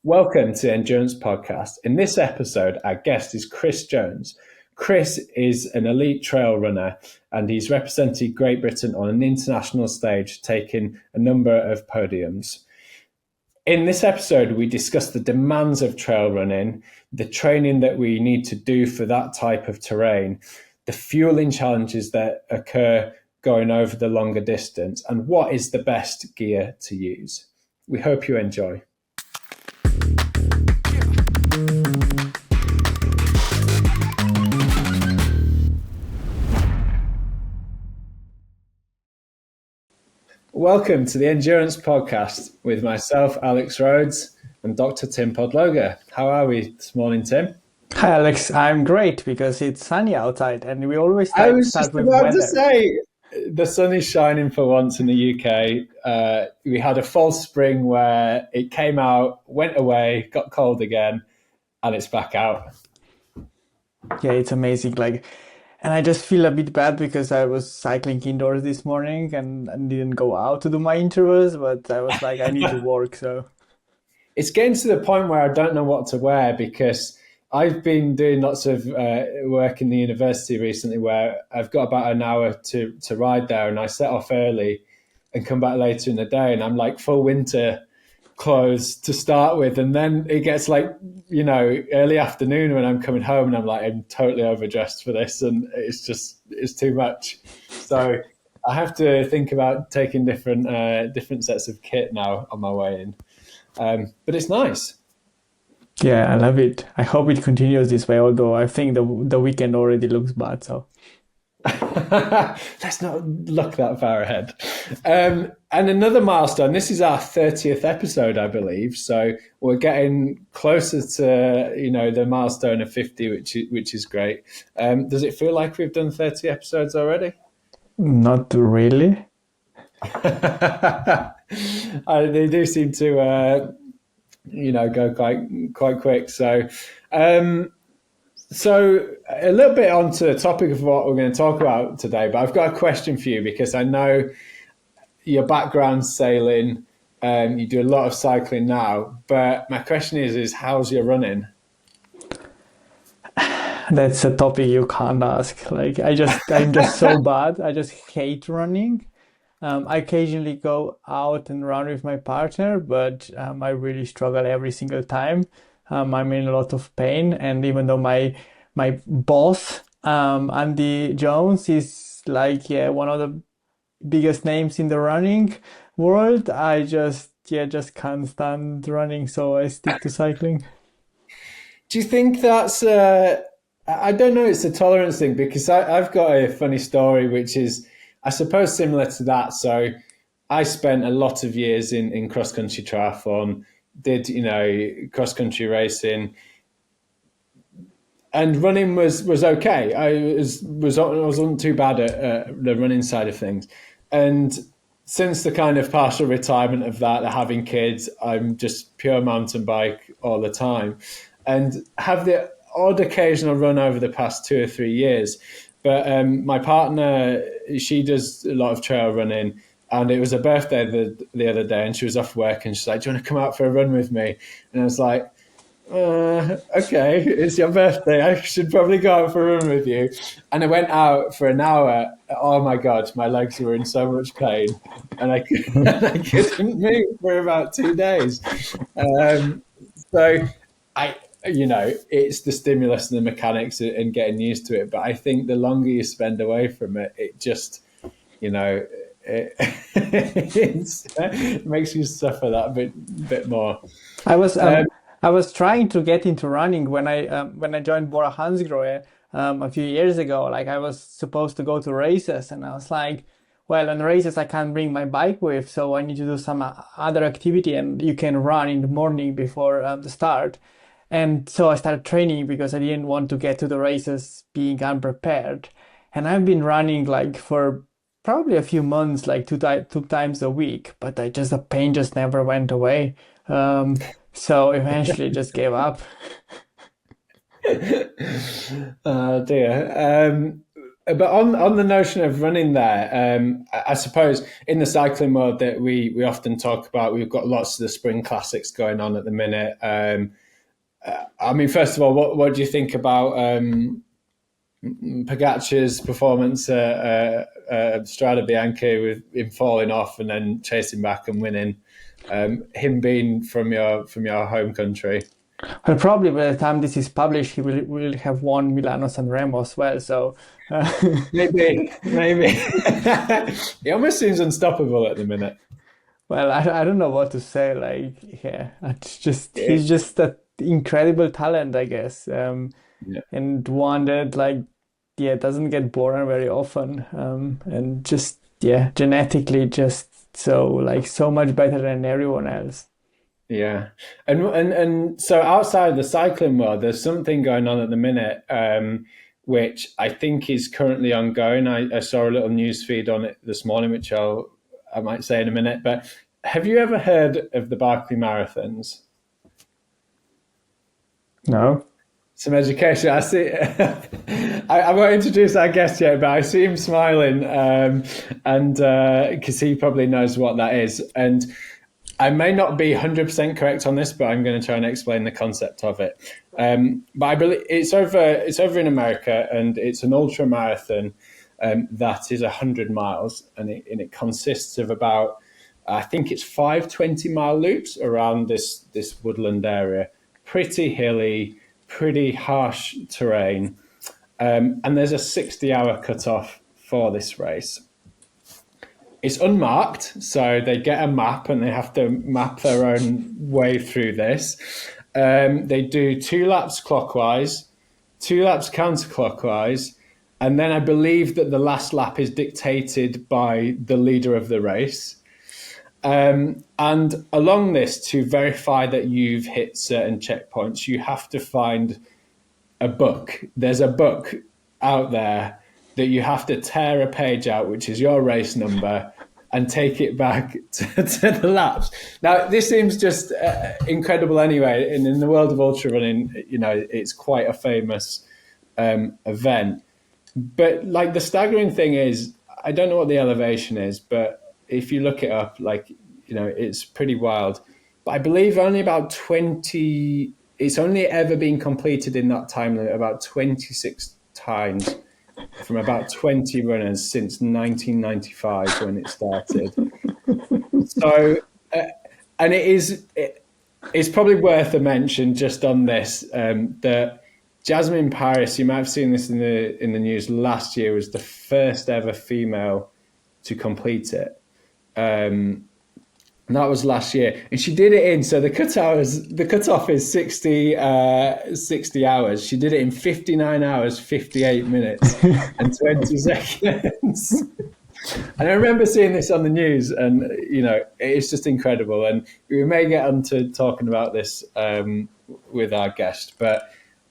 Welcome to the Endurance Podcast. In this episode, our guest is Kris Jones. Kris is an elite trail runner and he's represented Great Britain on an international stage, taking a number of podiums. In this episode, we discuss the demands of trail running, the training that we need to do for that type of terrain, the fueling challenges that occur going over the longer distance, and what is the best gear to use. We hope you enjoy. Welcome to the Endurance Podcast with myself, Alex Rhodes, and Dr. Tim Podlogar. How are we this morning, Tim? Hi, Alex. I'm great because it's sunny outside and we always I was start just with about to weather. say, the sun is shining for once in the UK. We had a false spring where it came out, went away, got cold again, and it's back out. Yeah, it's amazing. And I just feel a bit bad because I was cycling indoors this morning and didn't go out to do my intervals, but I was like, I need to work. So It's getting to the point where I don't know what to wear because I've been doing lots of work in the university recently where I've got about an hour to ride there, and I set off early and come back later in the day, and I'm like full winter clothes to start with, and then it gets like, early afternoon when I'm coming home and I'm like, I'm totally overdressed for this, and it's too much. So I have to think about taking different sets of kit now on my way in. But it's nice. yeah, I love it. I hope it continues this way, although I think the weekend already looks bad. So Let's not look that far ahead. And another milestone. This is our 30th episode, I believe. So we're getting closer to the milestone of 50, which is great. Does it feel like we've done 30 episodes already? not really. They do seem to go quite quick. So a little bit onto the topic of what we're going to talk about today, but I've got a question for you because I know your background's sailing, you do a lot of cycling now, but my question is how's your running? That's a topic you can't ask. I'm just so bad. I just hate running. I occasionally go out and run with my partner, but I really struggle every single time. I'm in a lot of pain, and even though my boss, Andy Jones, is one of the biggest names in the running world, I just can't stand running, so I stick to cycling. Do you think that's I don't know, it's a tolerance thing because I've got a funny story which is I suppose similar to that. So I spent a lot of years in cross country triathlon, did cross country racing, and running was okay. I wasn't too bad at the running side of things, and since the kind of partial retirement of that, having kids, I'm just pure mountain bike all the time, and have the odd occasional run over the past 2 or 3 years. But my partner, she does a lot of trail running, and it was her birthday the other day, and she was off work, and she's like, "Do you want to come out for a run with me?" And I was like, "Okay, it's your birthday. I should probably go out for a run with you." And I went out for an hour. Oh my God, my legs were in so much pain, and I couldn't move for about 2 days. So it's the stimulus and the mechanics and getting used to it. But I think the longer you spend away from it, it just, it makes you suffer that bit more. I was I was trying to get into running when I joined Bora Hansgrohe a few years ago. Like I was supposed to go to races, and I was like, well, on races I can't bring my bike with, so I need to do some other activity, and you can run in the morning before the start. And so I started training because I didn't want to get to the races being unprepared. And I've been running like for probably a few months, like two times a week, but the pain just never went away. So eventually just gave up. Oh dear. But on the notion of running there, I suppose in the cycling world that we often talk about, we've got lots of the spring classics going on at the minute. I mean, first of all, what do you think about Pogacar's performance at Strada Bianchi with him falling off and then chasing back and winning? Him being from your home country. Well, probably by the time this is published, he will have won Milano San Remo as well. So maybe he almost seems unstoppable at the minute. well, I don't know what to say. Like, yeah, it's just he's just that incredible talent, I guess, and one that doesn't get born very often, and just genetically just so much better than everyone else. Yeah, and so outside the cycling world, there's something going on at the minute, which I think is currently ongoing. I saw a little news feed on it this morning, which I might say in a minute. But have you ever heard of the Barkley Marathons? No. Some education. I see. I won't introduce our guest yet, but I see him smiling, and because he probably knows what that is. And I may not be 100% correct on this, but I'm going to try and explain the concept of it. But I believe it's over in America, and it's an ultra marathon that is 100 miles, and it consists of about, I think it's 5 20-mile loops around this woodland area, pretty hilly, pretty harsh terrain, and there's a 60-hour cutoff for this race. It's unmarked, so they get a map and they have to map their own way through this. They do 2 laps clockwise, 2 laps counterclockwise, and then I believe that the last lap is dictated by the leader of the race. And along this, to verify that you've hit certain checkpoints, you have to find a book. There's a book out there that you have to tear a page out, which is your race number, and take it back to the laps. Now, this seems just incredible anyway. And in the world of ultra running, it's quite a famous event. But like the staggering thing is, I don't know what the elevation is, but if you look it up, it's pretty wild. But I believe only about 20, it's only ever been completed in that time limit about 26 times from about 20 runners since 1995 when it started. So, and it's probably worth a mention just on this, that Jasmine Paris, you might have seen this in the news last year, was the first ever female to complete it. And that was last year, and she did it so the cutoff is 60 hours. She did it in 59 hours, 58 minutes, and 20 seconds. And I remember seeing this on the news, and it's just incredible. And we may get onto talking about this with our guest, but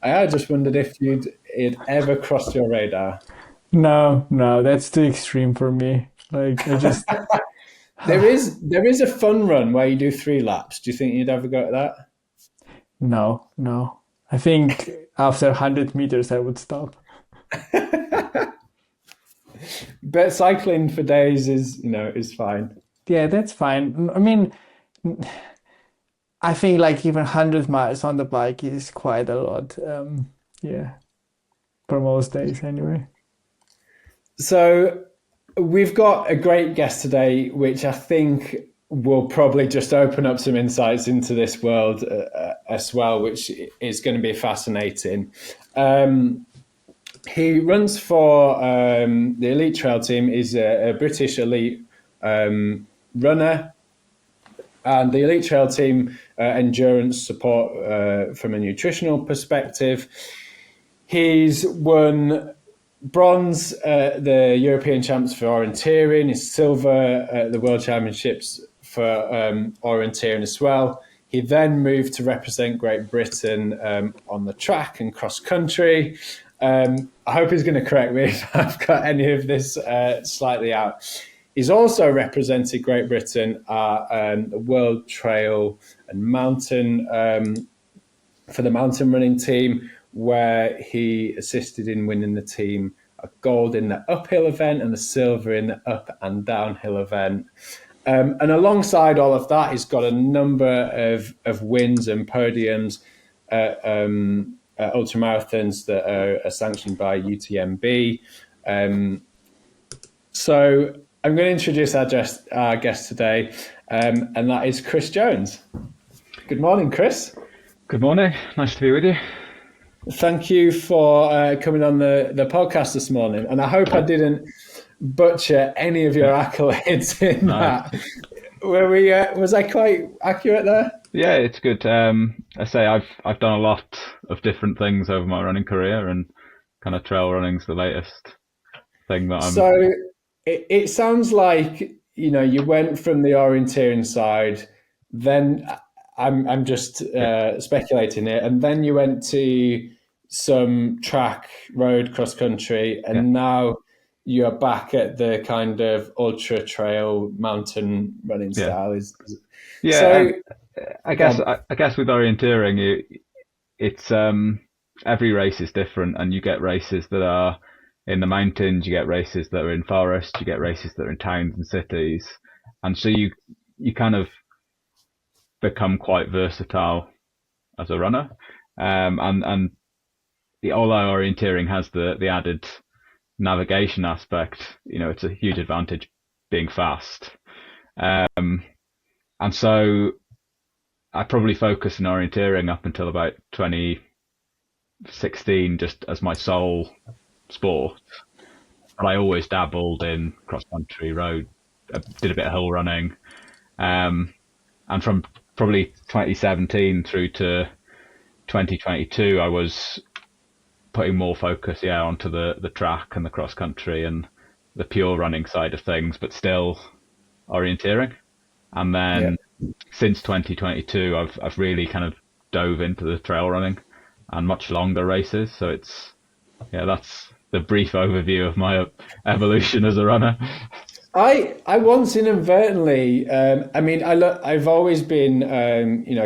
I just wondered if it ever crossed your radar. No, that's too extreme for me. Like, I just. There is a fun run where you do 3 laps. Do you think you'd ever go to that? No. I think after 100 meters, I would stop. But cycling for days is fine. Yeah, that's fine. I mean, I think like even 100 miles on the bike is quite a lot. For most days anyway. So we've got a great guest today, which I think will probably just open up some insights into this world as well, which is going to be fascinating. He runs for the Elite Trail Team, is a British elite runner, and the Elite Trail Team endurance support from a nutritional perspective. He's won bronze at the European Champs for orienteering, he's silver at the World Championships for orienteering as well. He then moved to represent Great Britain on the track and cross country. I hope he's going to correct me if I've got any of this slightly out. He's also represented Great Britain at the World Trail and Mountain for the mountain running team, where he assisted in winning the team a gold in the uphill event and a silver in the up and downhill event. And alongside all of that, he's got a number of wins and podiums at ultramarathons that are sanctioned by UTMB. So I'm going to introduce our guest today, and that is Kris Jones. Good morning, Kris. Good morning. Nice to be with you. Thank you for coming on the podcast this morning. And I hope I didn't butcher any of your accolades in that. Was I quite accurate there? Yeah, it's good. I say I've done a lot of different things over my running career, and kind of trail running's the latest thing that I'm. So it sounds like you went from the orienteering side, then I'm just speculating here, and then you went to some track, road, cross country, and now you're back at the kind of ultra trail mountain running style. So I guess with orienteering, it's every race is different, and you get races that are in the mountains, you get races that are in forests, you get races that are in towns and cities, and so you kind of become quite versatile as a runner, and although orienteering has the added navigation aspect, it's a huge advantage being fast. And so I probably focused on orienteering up until about 2016 just as my sole sport. But I always dabbled in cross country, road, did a bit of hill running. And from probably 2017 through to 2022, I was putting more focus onto the track and the cross country and the pure running side of things, but still orienteering. And then since 2022 I've really kind of dove into the trail running and much longer races. So that's the brief overview of my evolution as a runner. I once inadvertently, I've always been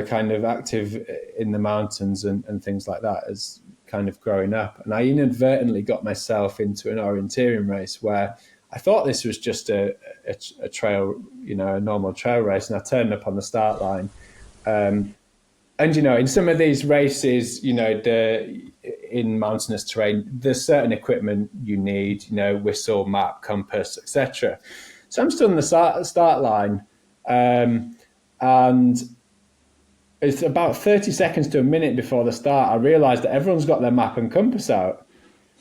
kind of active in the mountains and things like that as kind of growing up, and I inadvertently got myself into an orienteering race where I thought this was just a trail, a normal trail race, and I turned up on the start line. And in some of these races, in mountainous terrain, there's certain equipment you need, whistle, map, compass, etc. So I'm still on the start line, and it's about 30 seconds to a minute before the start. I realised that everyone's got their map and compass out.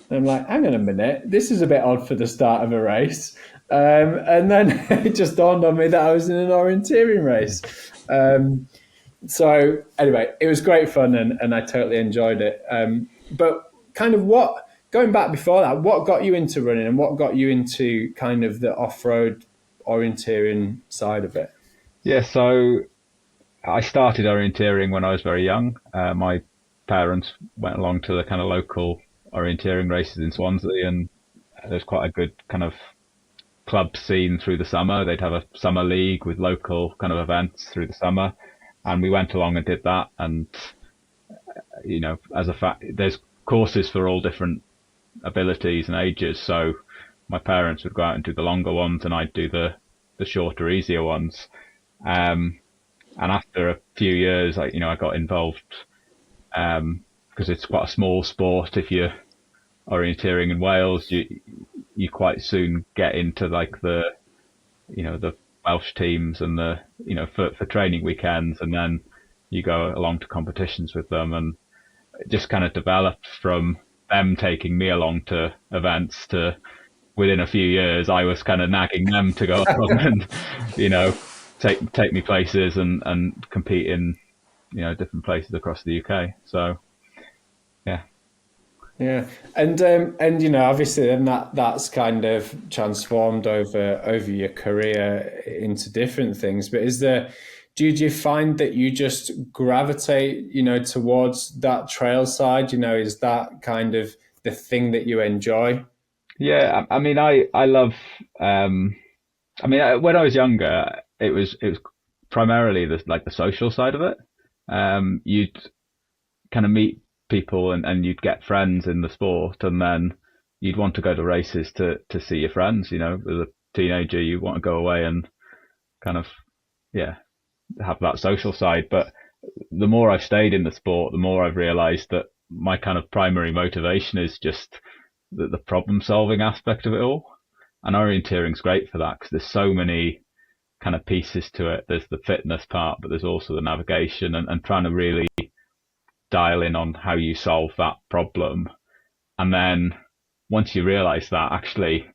And I'm like, hang on a minute, this is a bit odd for the start of a race. And then it just dawned on me that I was in an orienteering race. So anyway, it was great fun and I totally enjoyed it. But kind of going back before that, what got you into running and what got you into kind of the off-road orienteering side of it? Yeah, so I started orienteering when I was very young. My parents went along to the kind of local orienteering races in Swansea, and there's quite a good kind of club scene through the summer. They'd have a summer league with local kind of events through the summer, and we went along and did that. And as a fact, there's courses for all different abilities and ages. So my parents would go out and do the longer ones, and I'd do the shorter, easier ones. And after a few years, I got involved because it's quite a small sport. If you're orienteering in Wales, you quite soon get into like the Welsh teams and for training weekends, and then you go along to competitions with them, and it just kind of developed from them taking me along to events to within a few years I was kind of nagging them to go along and take me places and compete in different places across the UK. So yeah, and obviously then that's kind of transformed over your career into different things. But do you find that you just gravitate towards that trail side? Is that kind of the thing that you enjoy? Yeah, I mean I love when I was younger, it was primarily the social side of it. You'd kind of meet people and you'd get friends in the sport, and then you'd want to go to races to see your friends. As a teenager, you want to go away and kind of, yeah, have that social side. But the more I've stayed in the sport, the more I've realized that my kind of primary motivation is just the problem solving aspect of it all. And orienteering's great for that, because there's so many kind of pieces to it. There's the fitness part, but there's also the navigation and trying to really dial in on how you solve that problem. And then once you realize that, actually,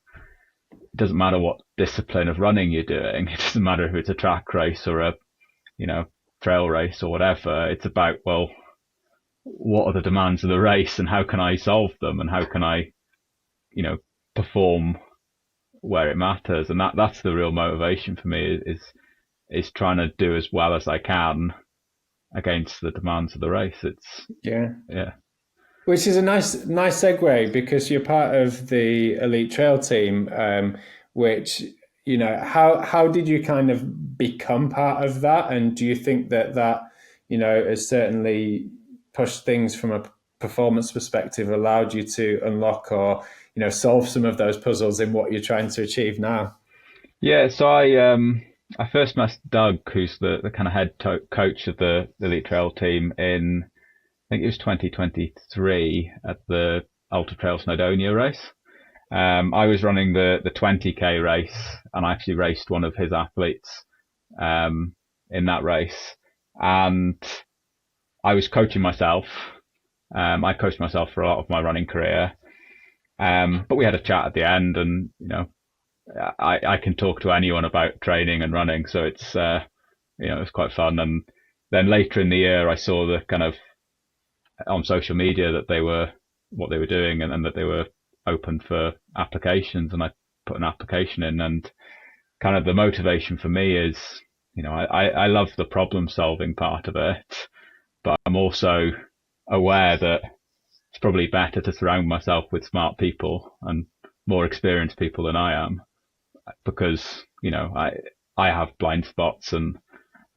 it doesn't matter what discipline of running you're doing. It doesn't matter if it's a track race or a, trail race or whatever. It's about, well, what are the demands of the race and how can I solve them, and how can I, perform where it matters. And that's the real motivation for me, is trying to do as well as I can against the demands of the race. It's yeah. Which is a nice segue, because you're part of the elite trail team, which, how did you kind of become part of that? And do you think that has certainly pushed things from a performance perspective, allowed you to unlock or, solve some of those puzzles in what you're trying to achieve now? Yeah, so I first met Doug, who's the kind of head coach of the elite trail team, in, I think it was 2023 at the Ultra Trail Snowdonia race. I was running the 20k race, and I actually raced one of his athletes in that race. And I was coaching myself. I coached myself for a lot of my running career. But we had a chat at the end, and I can talk to anyone about training and running, so it's it was quite fun. And then later in the year, I saw the kind of on social media that what they were doing, and that they were open for applications, and I put an application in. And kind of the motivation for me is, I love the problem solving part of it, but I'm also aware that it's probably better to surround myself with smart people and more experienced people than I am, because I have blind spots, and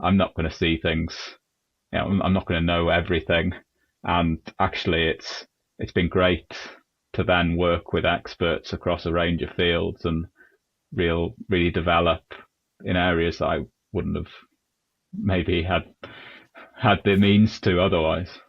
I'm not going to see things. I'm not going to know everything. And actually, it's been great to then work with experts across a range of fields and really develop in areas that I wouldn't have maybe had the means to otherwise.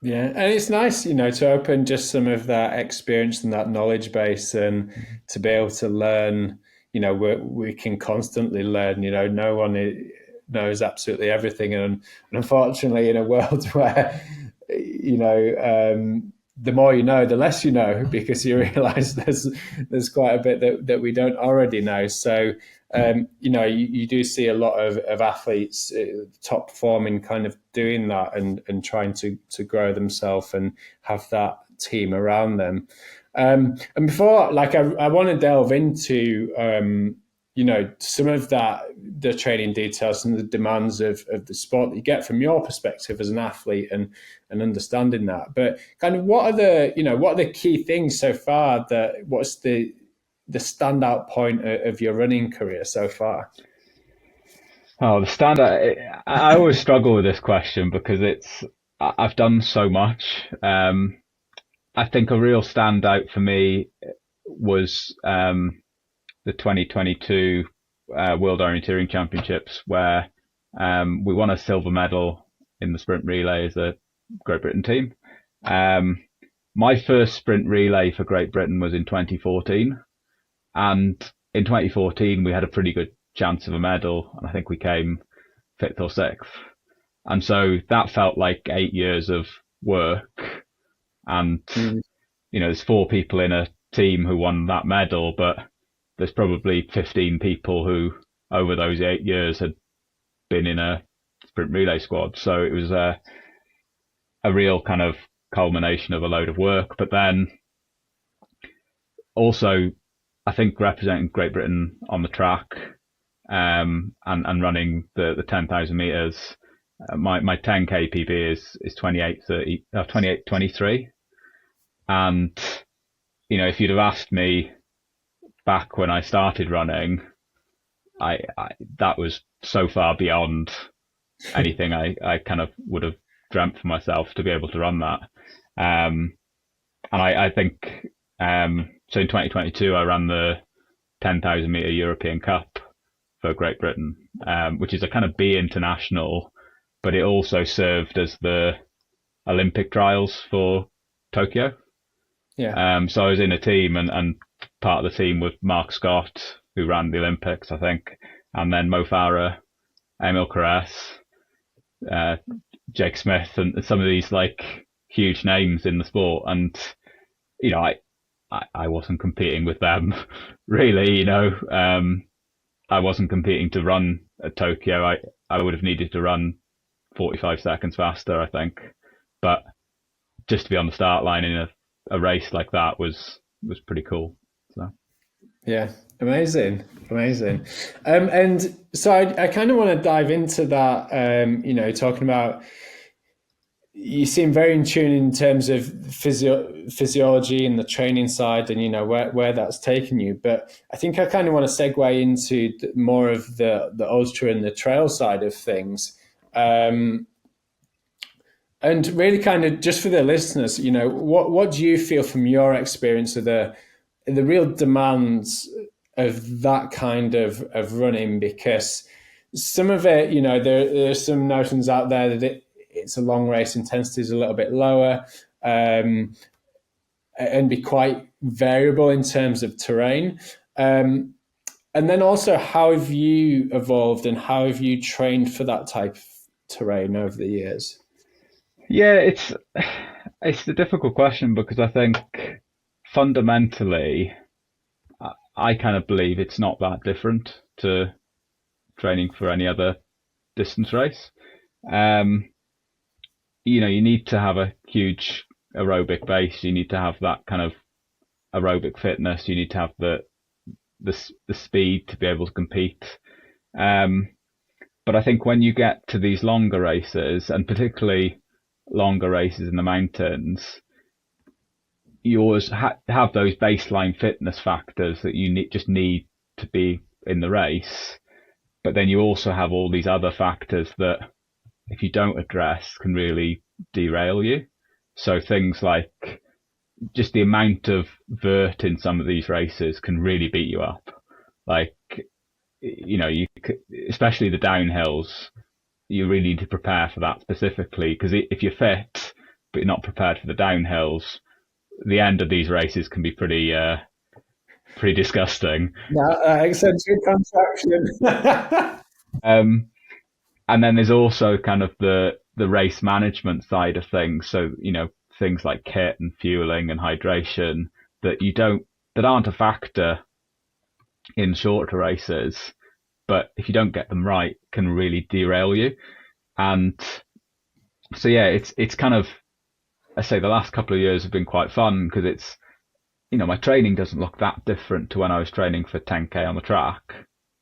Yeah, and it's nice, to open just some of that experience and that knowledge base, and to be able to learn. We can constantly learn. No one knows absolutely everything, and unfortunately, in a world where the more you know, the less you know, because you realize there's quite a bit that we don't already know. So you do see a lot of athletes, top performing, kind of doing that and trying to grow themselves and have that team around them. And before, I want to delve into some of the training details and the demands of the sport that you get from your perspective as an athlete, and understanding that. But kind of what are the key things so far? What's the standout point of your running career so far? Oh, the standout. I always struggle with this question, because I've done so much. I think a real standout for me was the 2022 World Orienteering Championships, where we won a silver medal in the sprint relay as a Great Britain team. My first sprint relay for Great Britain was in 2014, and in 2014 we had a pretty good chance of a medal, and I think we came 5th or 6th. And so that felt like 8 years of work. And there's 4 people in a team who won that medal, but there's probably 15 people who over those 8 years had been in a sprint relay squad. So it was a real kind of culmination of a load of work. But then also, I think representing Great Britain on the track, and running the 10,000 meters, my 10k PB is 28:23. And if you'd have asked me back when I started running, I that was so far beyond anything I kind of would have dreamt for myself to be able to run that. And I think So in 2022, I ran the 10,000 meter European Cup for Great Britain, which is a kind of B international, but it also served as the Olympic trials for Tokyo. Yeah. So I was in a team and part of the team with Mark Scott, who ran the Olympics, I think, and then Mo Farah, Emil Caress, Jake Smith, and some of these like huge names in the sport. And, you know, I wasn't competing with them really, you know. I wasn't competing to run at Tokyo. I would have needed to run 45 seconds faster, I think. But just to be on the start line in a race like that was pretty cool. So Yeah, amazing. And so I kind of want to dive into that, you know, talking about, you seem very in tune in terms of physiology and the training side, and, you know, where that's taken you. But I think I kind of want to segue into more of the ultra and the trail side of things. And really kind of just for the listeners, you know, what do you feel from your experience of the real demands of that kind of running? Because some of it, you know, there's some notions out there that it's a long race, intensity is a little bit lower, and be quite variable in terms of terrain. And then also, how have you evolved and how have you trained for that type of terrain over the years? yeah, it's a difficult question because I think fundamentally I kind of believe it's not that different to training for any other distance race. You know, you need to have a huge aerobic base. You need to have that kind of aerobic fitness. You need to have the speed to be able to compete. But I think when you get to these longer races, and particularly longer races in the mountains, you always have those baseline fitness factors that you just need to be in the race. But then you also have all these other factors that, if you don't address, can really derail you. So things like just the amount of vert in some of these races can really beat you up. Like, you know, especially the downhills, you really need to prepare for that specifically, because if you're fit but you're not prepared for the downhills, the end of these races can be pretty disgusting. Yeah, eccentric contraction. And then there's also kind of the race management side of things. So, you know, things like kit and fueling and hydration that aren't a factor in shorter races, but if you don't get them right, can really derail you. And so, yeah, it's kind of, I say the last couple of years have been quite fun because it's, you know, my training doesn't look that different to when I was training for 10K on the track.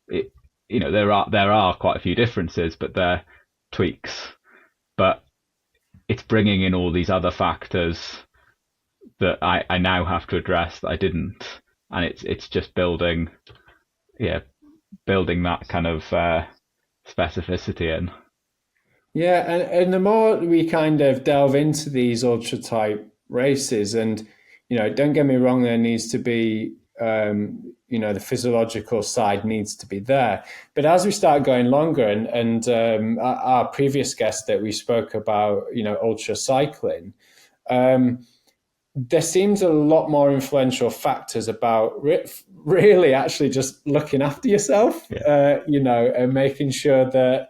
You know, there are quite a few differences, but they're tweaks. But it's bringing in all these other factors that I now have to address that I didn't, and it's just building that kind of specificity in. Yeah, and the more we kind of delve into these ultra type races, and, you know, don't get me wrong, there needs to be, you know, the physiological side needs to be there. But as we start going longer, and our previous guest that we spoke about, you know, ultra cycling, there seems a lot more influential factors about really actually just looking after yourself, you know, and making sure that,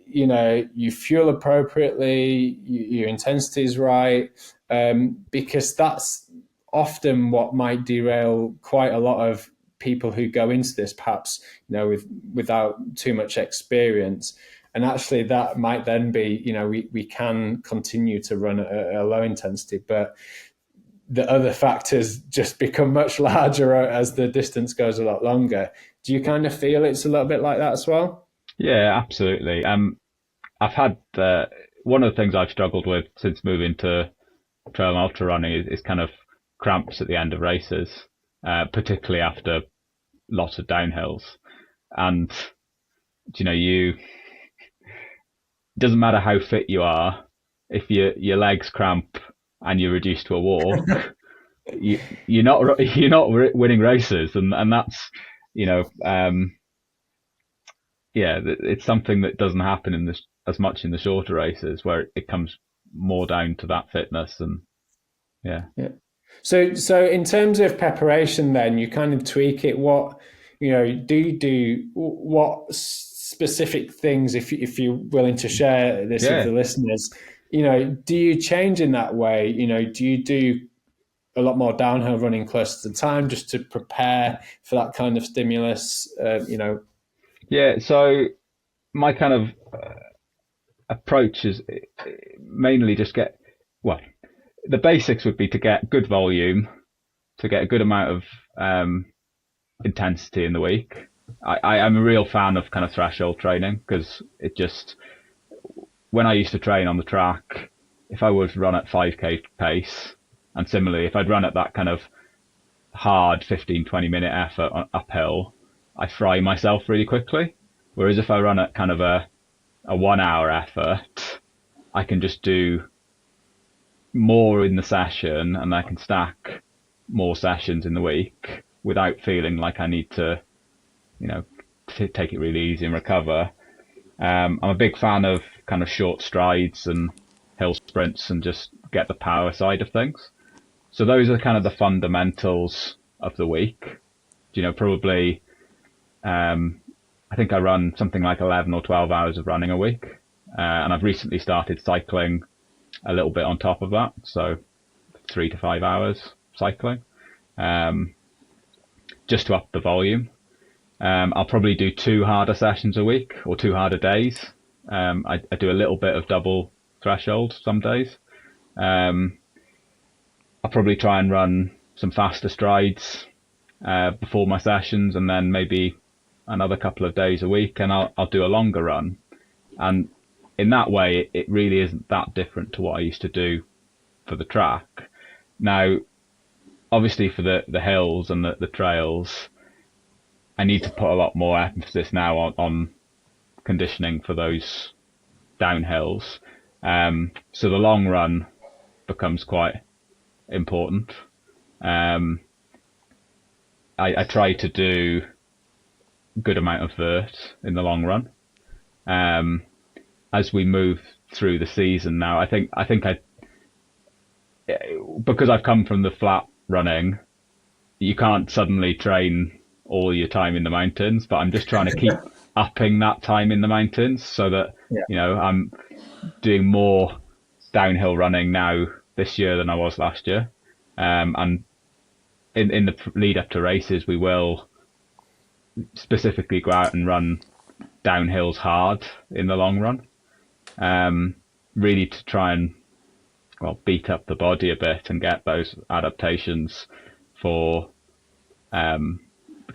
you know, you fuel appropriately, your intensity is right, because that's often what might derail quite a lot of people who go into this, perhaps, you know, without too much experience. And actually that might then be, you know, we can continue to run at a low intensity, but the other factors just become much larger as the distance goes a lot longer. Do you kind of feel it's a little bit like that as well? Yeah, absolutely. I've had one of the things I've struggled with since moving to trail and ultra running is kind of cramps at the end of races, particularly after lots of downhills. And, you know, it doesn't matter how fit you are, if your legs cramp and you're reduced to a walk, you're not winning races, and that's, you know, yeah, it's something that doesn't happen in this as much in the shorter races, where it comes more down to that fitness. And yeah. Yeah. So in terms of preparation, then you kind of tweak it. What, do you do? What specific things, if you're willing to share this with Yeah. the listeners, do you change in that way? Do you do a lot more downhill running close to the time just to prepare for that kind of stimulus? Yeah. So my kind of approach is mainly just well, the basics would be to get good volume, to get a good amount of intensity in the week. I'm a real fan of kind of threshold training, because it just, when I used to train on the track, if I would run at 5k pace, and similarly, if I'd run at that kind of hard 15-20 minute effort uphill, I fry myself really quickly. Whereas if I run at kind of a 1 hour effort, I can just do more in the session, and I can stack more sessions in the week without feeling like I need to, take it really easy and recover. I'm a big fan of kind of short strides and hill sprints, and just get the power side of things. So those are kind of the fundamentals of the week. Probably, I think I run something like 11 or 12 hours of running a week. And I've recently started cycling a little bit on top of that. So 3 to 5 hours cycling, just to up the volume. I'll probably do 2 harder sessions a week, or 2 harder days. I do a little bit of double threshold some days. I'll probably try and run some faster strides before my sessions, and then maybe another couple of days a week, and I'll do a longer run. And in that way, it really isn't that different to what I used to do for the track. Now, obviously for the hills and the trails, I need to put a lot more emphasis now on conditioning for those downhills. So the long run becomes quite important. I try to do a good amount of vert in the long run. As we move through the season now, I think because I've come from the flat running, you can't suddenly train all your time in the mountains, but I'm just trying to keep upping that time in the mountains, so that, I'm doing more downhill running now this year than I was last year. And in the lead up to races, we will specifically go out and run downhills hard in the long run, really to try and, beat up the body a bit and get those adaptations for kind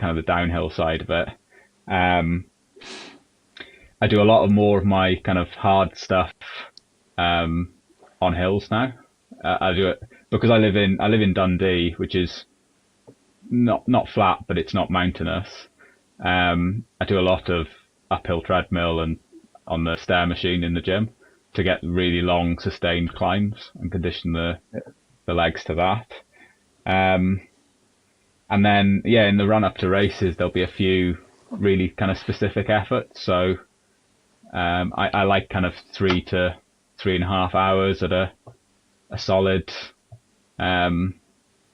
of the downhill side of it. I do a lot more of my kind of hard stuff on hills now. I do it because I live in Dundee, which is not flat, but it's not mountainous. I do a lot of uphill treadmill and on the stair machine in the gym to get really long sustained climbs and condition the legs to that. And then, in the run up to races, there'll be a few really kind of specific efforts. So I like kind of 3 to 3.5 hours at a solid kind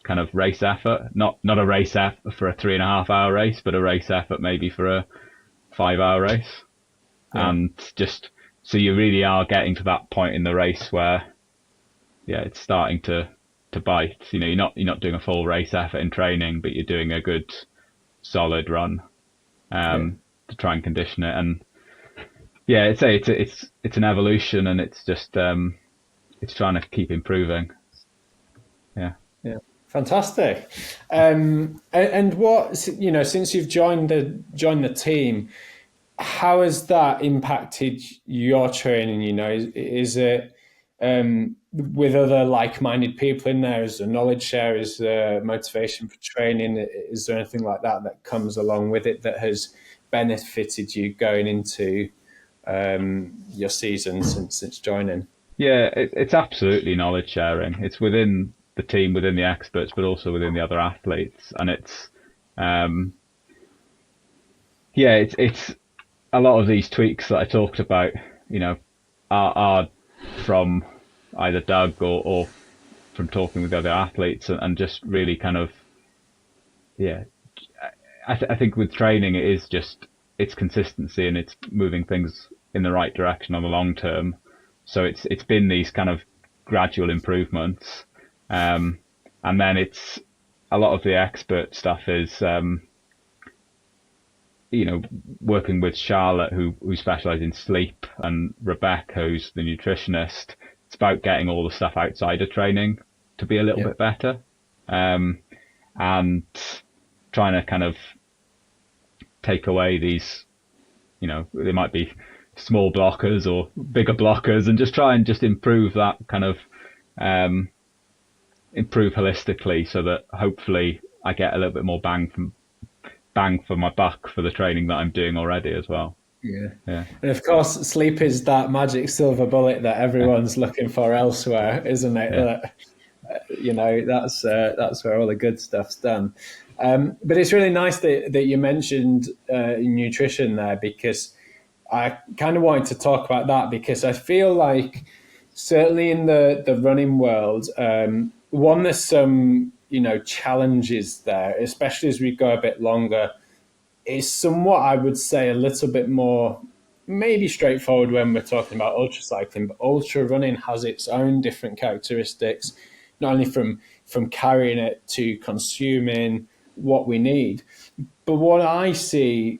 of race effort. Not a race effort for a 3.5 hour race, but a race effort maybe for a 5 hour race. Yeah. And just so you really are getting to that point in the race where, it's starting to bite. You're not doing a full race effort in training, but you're doing a good solid run to try and condition it. And it's an evolution, and it's just it's trying to keep improving. Yeah. Fantastic. And what, since you've joined the team, how has that impacted your training? Is it with other like-minded people in there? Is there knowledge share? Is there motivation for training? Is there anything like that comes along with it that has benefited you going into your season since joining? Yeah, it's absolutely knowledge sharing. It's within the team within the experts, but also within the other athletes. And it's a lot of these tweaks that I talked about, are from either Doug or from talking with other athletes, and just really kind of, I think with training, it's consistency, and it's moving things in the right direction on the long term. So it's been these kind of gradual improvements, and then it's a lot of the expert stuff is working with Charlotte, who specialises in sleep, and Rebecca, who's the nutritionist. It's about getting all the stuff outside of training to be a little bit better, and trying to kind of take away these, they might be small blockers or bigger blockers, and just try and just improve that kind of, improve holistically, so that hopefully I get a little bit more bang for my buck for the training that I'm doing already as well. Yeah. And of course, sleep is that magic silver bullet that everyone's looking for elsewhere, isn't it? That's where all the good stuff's done. But it's really nice that you mentioned nutrition there, because I kind of wanted to talk about that, because I feel like certainly in the running world, there's some challenges there, especially as we go a bit longer. Is somewhat, I would say, a little bit more maybe straightforward when we're talking about ultra cycling, but ultra running has its own different characteristics, not only from carrying it to consuming what we need. But what I see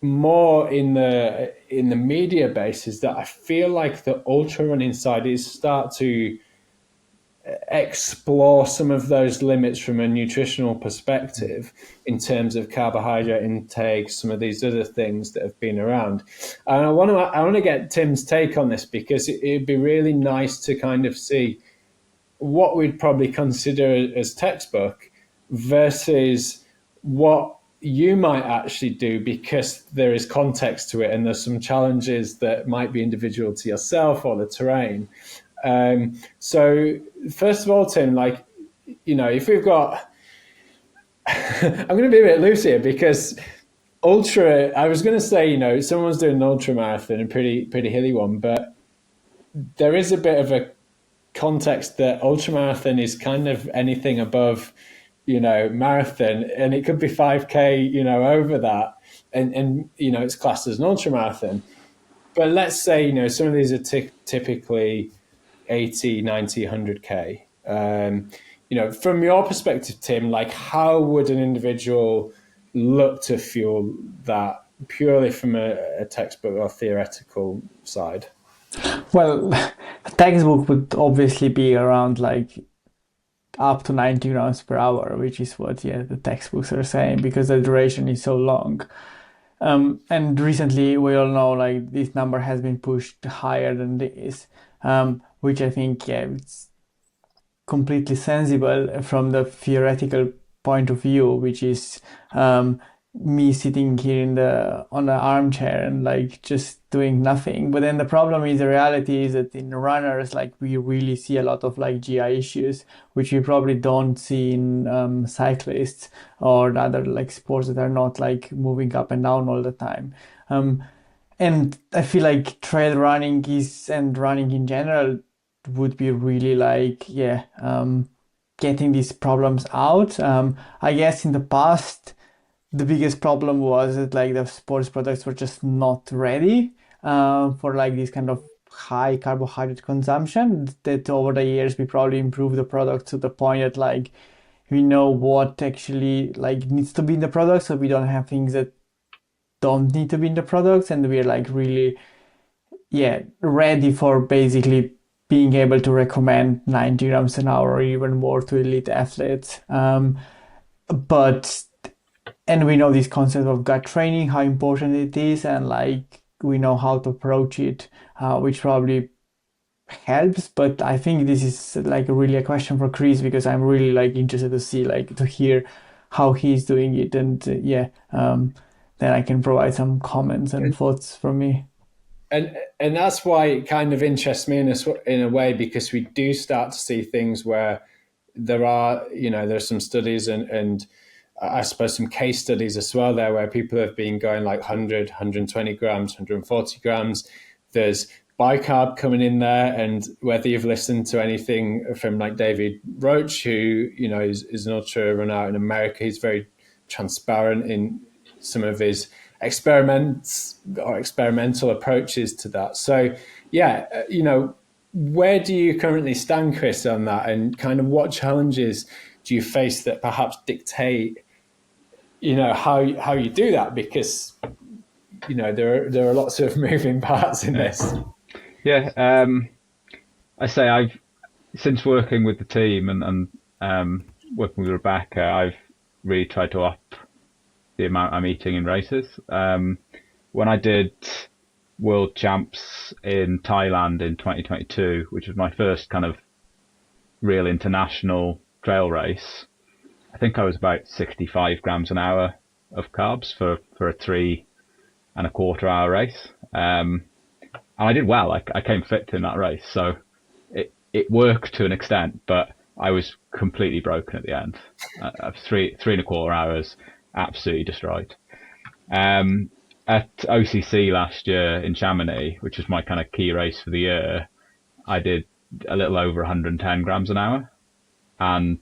more in the media base is that I feel like the ultra running side is start to explore some of those limits from a nutritional perspective in terms of carbohydrate intake, some of these other things that have been around. And I want to get Tim's take on this, because it'd be really nice to kind of see what we'd probably consider as textbook versus what you might actually do, because there is context to it and there's some challenges that might be individual to yourself or the terrain. So first of all, Tim, if we've got, I'm going to be a bit loose here, because ultra, I was going to say, someone's doing an ultra marathon, a pretty hilly one, but there is a bit of a context that ultra marathon is kind of anything above, marathon, and it could be 5K, over that, and it's classed as an ultra marathon. But let's say, some of these are typically 80, 90, 100K. From your perspective, Tim, how would an individual look to fuel that purely from a textbook or theoretical side? Well, a textbook would obviously be around up to 90 grams per hour, which is what the textbooks are saying, because the duration is so long. And recently we all know this number has been pushed higher than this, which I think it's completely sensible from the theoretical point of view, which is me sitting here on the armchair and just doing nothing. But then the problem is, the reality is that in runners, we really see a lot of GI issues, which we probably don't see in cyclists or other sports that are not moving up and down all the time. And I feel like trail running and running in general would be really getting these problems out. I guess in the past, the biggest problem was that the sports products were just not ready for this kind of high carbohydrate consumption. That over the years we probably improved the product to the point that we know what actually needs to be in the product, so we don't have things that don't need to be in the products, and we're really ready for basically being able to recommend 90 grams an hour or even more to elite athletes. And we know this concept of gut training, how important it is, and we know how to approach it, which probably helps. But I think this is really a question for Kris, because I'm really interested to see to hear how he's doing it, and then I can provide some comments and thoughts from me. And that's why it kind of interests me in a way, because we do start to see things where there's some studies and I suppose some case studies as well there where people have been going like 100, 120 grams, 140 grams. There's bicarb coming in there, and whether you've listened to anything from like David Roach, who is an ultra runner out in America, he's very transparent in some of his experiments or experimental approaches to that. So yeah, where do you currently stand, Kris, on that, and kind of what challenges do you face that perhaps dictate how you do that? Because there are lots of moving parts in this. Yeah, I say since working with the team and working with Rebecca, I've really tried to up the amount I'm eating in races. When I did World Champs in Thailand in 2022, which was my first kind of real international trail race, I think I was about 65 grams an hour of carbs for a 3.25 hour race. And I did well. I came fifth in that race, so it worked to an extent, but I was completely broken at the end. 3.25 hours, absolutely destroyed. At OCC last year in Chamonix, which was my kind of key race for the year, I did a little over 110 grams an hour and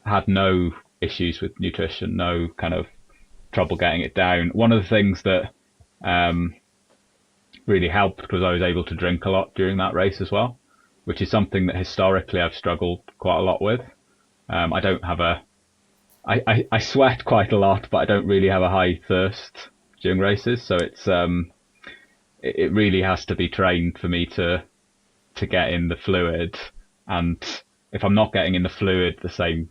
had no issues with nutrition, no kind of trouble getting it down. One of the things that really helped was I was able to drink a lot during that race as well, which is something that historically I've struggled quite a lot with. I don't have I sweat quite a lot, but I don't really have a high thirst during races. So it really has to be trained for me to get in the fluid. And if I'm not getting in the fluid the same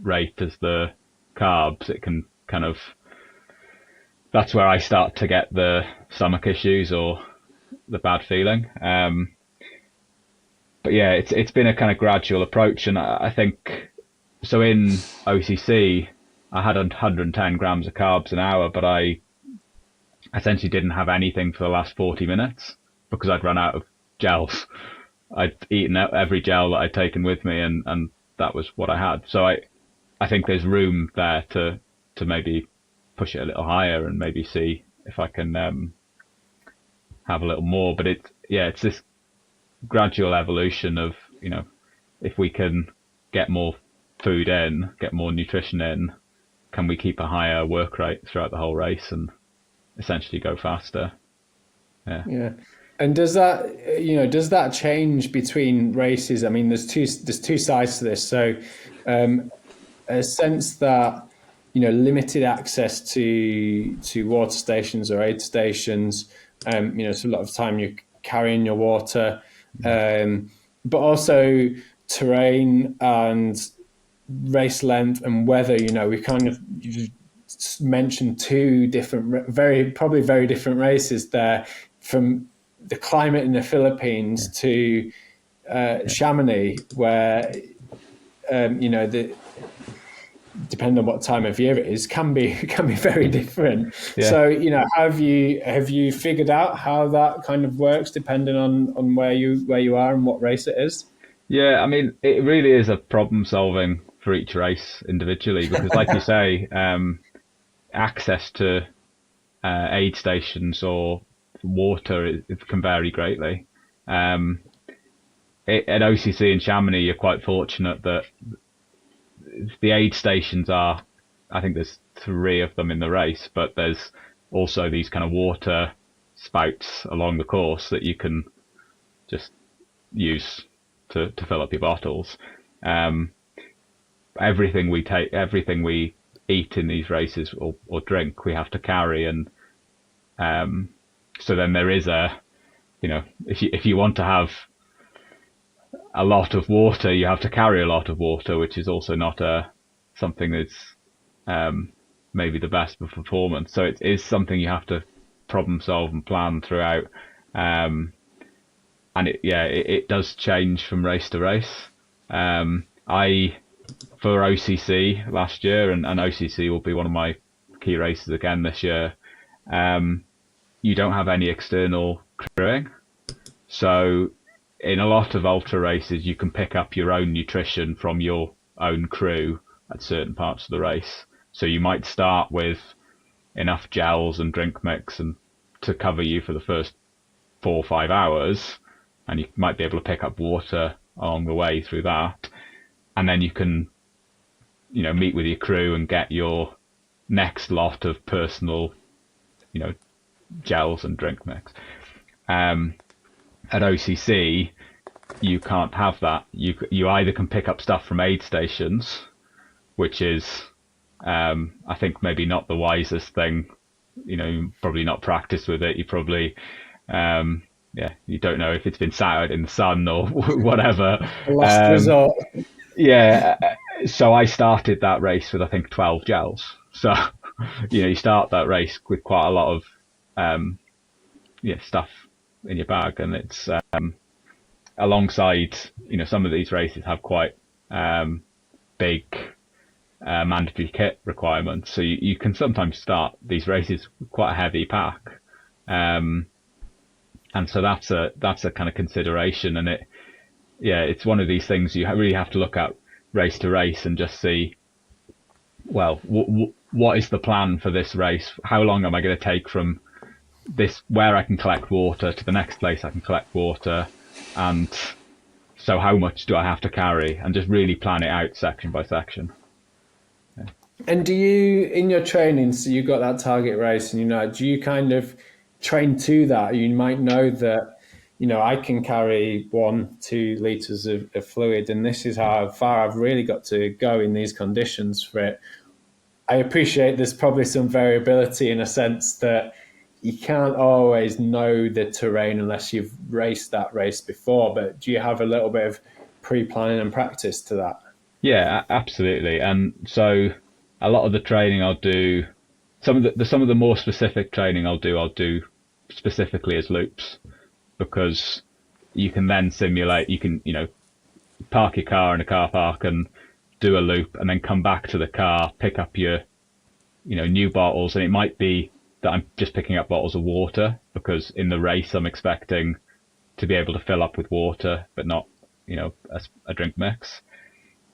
rate as the carbs, it can kind of, that's where I start to get the stomach issues or the bad feeling. But yeah, it's been a kind of gradual approach. And I think, so in OCC, I had 110 grams of carbs an hour, but I essentially didn't have anything for the last 40 minutes because I'd run out of gels. I'd eaten every gel that I'd taken with me, and that was what I had. So I think there's room there to maybe push it a little higher and maybe see if I can have a little more. But it's this gradual evolution of, if we can get more food in, get more nutrition in, can we keep a higher work rate throughout the whole race and essentially go faster? Yeah. And does that change between races? I mean, there's two sides to this. So a sense that limited access to water stations or aid stations, so a lot of time you're carrying your water, but also terrain and race length and weather. We kind of mentioned two different, probably very different races there, from the climate in the Philippines to Chamonix, where depending on what time of year it is, can be very different. Yeah. So have you figured out how that kind of works depending on where you are and what race it is? Yeah, I mean, it really is a problem solving for each race individually, because like you say, access to aid stations or water it can vary greatly. At OCC in Chamonix, you're quite fortunate that the aid stations are, I think there's 3 of them in the race, but there's also these kind of water spouts along the course that you can just use to fill up your bottles. Everything we eat in these races or drink, we have to carry, and so then there is if you want to have a lot of water, you have to carry a lot of water, which is also not something that's maybe the best for performance. So it is something you have to problem solve and plan throughout. And it does change from race to race. For OCC last year, and OCC will be one of my key races again this year, you don't have any external crewing. So in a lot of ultra races, you can pick up your own nutrition from your own crew at certain parts of the race. So you might start with enough gels and drink mix and to cover you for the first 4 or 5 hours, and you might be able to pick up water along the way through that. And then you can, meet with your crew and get your next lot of personal, gels and drink mix. At OCC, you can't have that. You either can pick up stuff from aid stations, which is, I think maybe not the wisest thing. Probably not practice with it. You probably, you don't know if it's been sat out in the sun or whatever. Last resort. Yeah. So I started that race with, I think, 12 gels. So, you start that race with quite a lot of, stuff in your bag, and it's alongside, some of these races have quite big mandatory kit requirements, so you can sometimes start these races with quite a heavy pack, and so that's a kind of consideration, and it's one of these things you really have to look at race to race and just see, well, what is the plan for this race? How long am I going to take from this, where I can collect water, to the next place I can collect water, and so how much do I have to carry, and just really plan it out section by section. Yeah. And do you, in your training, so you've got that target race, and do you kind of train to that? You might know that, I can carry 1-2 liters of fluid, and this is how far I've really got to go in these conditions for it. I appreciate there's probably some variability in a sense that you can't always know the terrain unless you've raced that race before, but do you have a little bit of pre-planning and practice to that? Yeah, absolutely. And so a lot of the training I'll do, some of the more specific training I'll do specifically as loops, because you can then simulate, you can, park your car in a car park and do a loop, and then come back to the car, pick up your, new bottles, and it might be that I'm just picking up bottles of water, because in the race I'm expecting to be able to fill up with water, but not, a drink mix,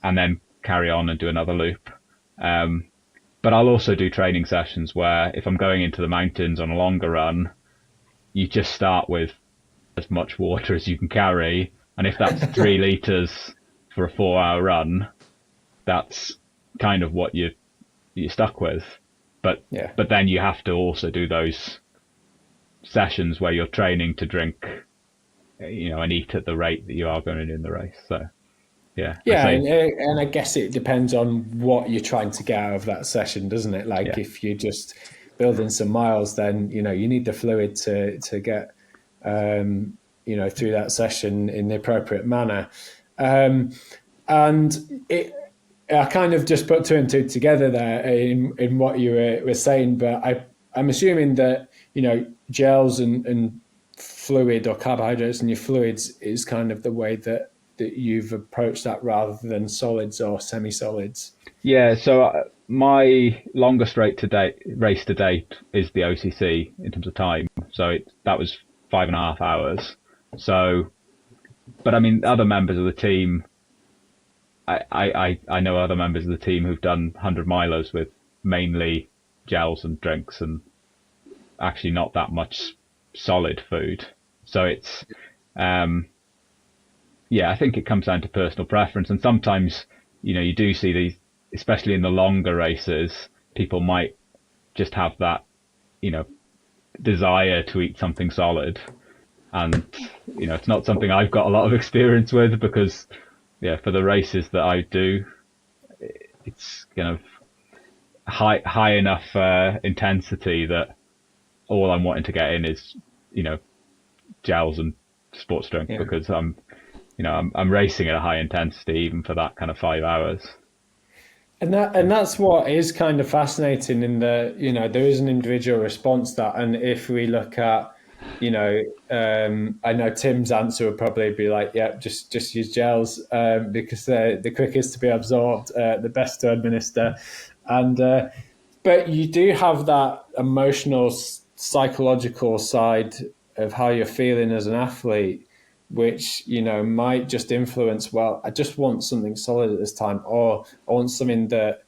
and then carry on and do another loop. But I'll also do training sessions where if I'm going into the mountains on a longer run, you just start with as much water as you can carry. And if that's 3 liters for a 4-hour run, that's kind of what you're stuck with. But then you have to also do those sessions where you're training to drink, and eat at the rate that you are going to do in the race. So, yeah. And I guess it depends on what you're trying to get out of that session, doesn't it? Like if you're just building some miles, then, you need the fluid to get, through that session in the appropriate manner. And I kind of just put 2 and 2 together there in what you were saying, but I'm assuming that, gels and fluid or carbohydrates in your fluids is kind of the way that you've approached that rather than solids or semi-solids. Yeah, so my longest race to date is the OCC in terms of time. So that was 5.5 hours. So, but I mean, other members of the team, I know other members of the team who've done 100-milers with mainly gels and drinks and actually not that much solid food. So it's, I think it comes down to personal preference. And sometimes, you do see these, especially in the longer races, people might just have that, desire to eat something solid. And, it's not something I've got a lot of experience with, because for the races that I do, it's kind of high enough intensity that all I'm wanting to get in is, gels and sports drink, because I'm racing at a high intensity even for that kind of 5 hours. And that's what is kind of fascinating in the, there is an individual response to that. And if we look at, I know Tim's answer would probably be like, just use gels because they're the quickest to be absorbed, the best to administer. And but you do have that emotional, psychological side of how you're feeling as an athlete. which, you know, might just influence, well, I just want something solid at this time, or I want something that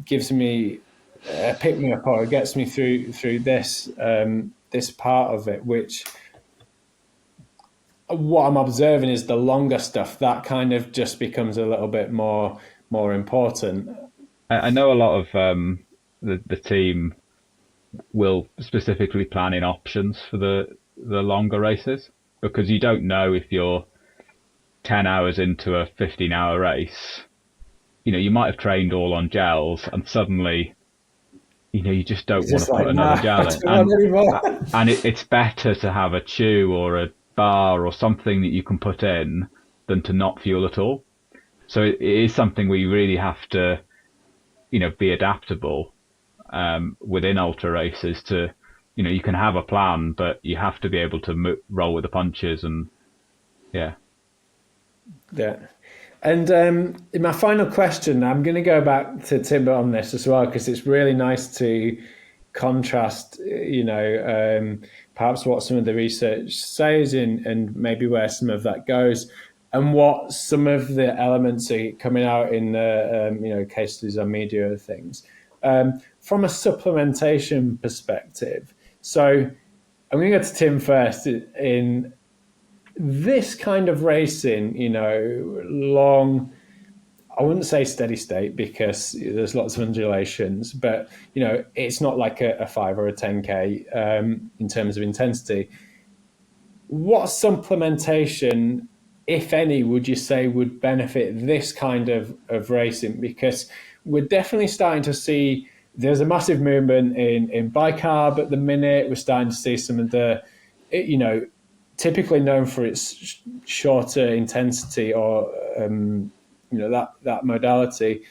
gives me a pick me up or gets me through this this part of it, which what I'm observing is the longer stuff that kind of just becomes a little bit more important. I know a lot of the team will specifically plan in options for the longer races, because you don't know if you're 10 hours into a 15-hour race. You know, you might have trained all on gels and suddenly, you know, you just don't want to put another gel in. And it's better to have a chew or a bar or something that you can put in than to not fuel at all. So it is something we really have to, you know, be adaptable within ultra races to, you know, you can have a plan, but you have to be able to roll with the punches and yeah. Yeah. And in my final question, I'm going to go back to Tim on this as well, because it's really nice to contrast, you know, perhaps what some of the research says and maybe where some of that goes, and what some of the elements are coming out in the, you know, case studies on media and things. From a supplementation perspective. So I'm going to go to Tim first. In this kind of racing, you know, long, I wouldn't say steady state because there's lots of undulations, but, you know, it's not like a 5 or a 10K in terms of intensity. What supplementation, if any, would you say would benefit this kind of racing? Because we're definitely starting to see there's a massive movement in bicarb at the minute. We're starting to see some of the, you know, typically known for its shorter intensity or you know, that modality,